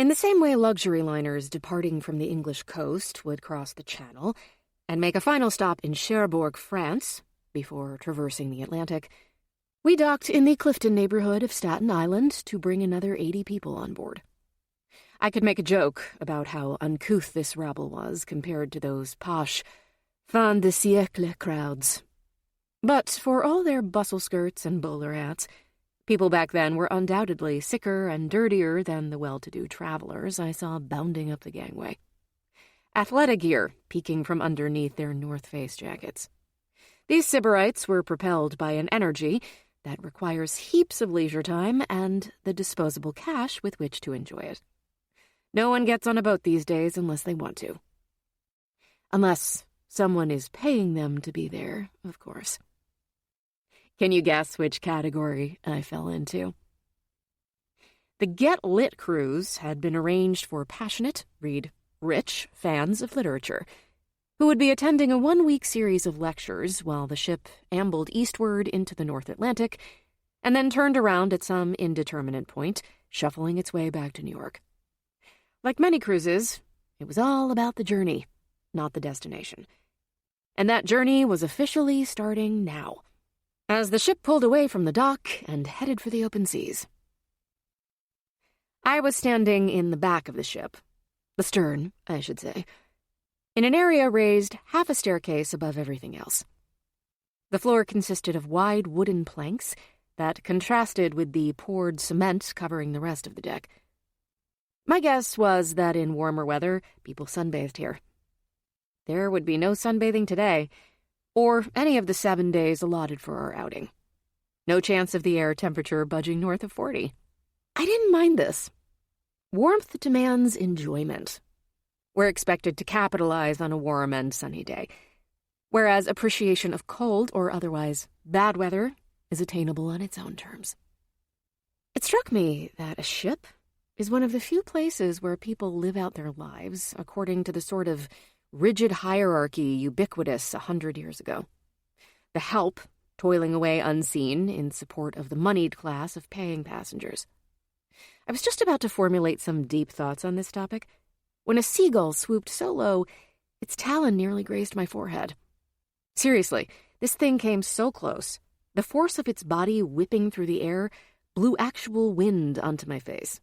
In the same way luxury liners departing from the English coast would cross the Channel and make a final stop in Cherbourg, France, before traversing the Atlantic, we docked in the Clifton neighborhood of Staten Island to bring another 80 people on board. I could make a joke about how uncouth this rabble was compared to those posh, fin de siècle crowds. But for all their bustle skirts and bowler hats, people back then were undoubtedly sicker and dirtier than the well-to-do travelers I saw bounding up the gangway. Athletic gear peeking from underneath their North Face jackets. These Sybarites were propelled by an energy that requires heaps of leisure time and the disposable cash with which to enjoy it. No one gets on a boat these days unless they want to. Unless someone is paying them to be there, of course. Can you guess which category I fell into? The Get Lit cruise had been arranged for passionate, read rich, fans of literature, who would be attending a one-week series of lectures while the ship ambled eastward into the North Atlantic and then turned around at some indeterminate point, shuffling its way back to New York. Like many cruises, it was all about the journey, not the destination. And that journey was officially starting now, as the ship pulled away from the dock and headed for the open seas. I was standing in the back of the ship, the stern, I should say, in an area raised half a staircase above everything else. The floor consisted of wide wooden planks that contrasted with the poured cement covering the rest of the deck. My guess was that in warmer weather, people sunbathed here. There would be no sunbathing today, or any of the 7 days allotted for our outing. No chance of the air temperature budging north of 40. I didn't mind this. Warmth demands enjoyment. We're expected to capitalize on a warm and sunny day, whereas appreciation of cold or otherwise bad weather is attainable on its own terms. It struck me that a ship is one of the few places where people live out their lives according to the sort of rigid hierarchy ubiquitous 100 years ago. The help toiling away unseen in support of the moneyed class of paying passengers. I was just about to formulate some deep thoughts on this topic when a seagull swooped so low its talon nearly grazed my forehead. Seriously, this thing came so close, the force of its body whipping through the air blew actual wind onto my face,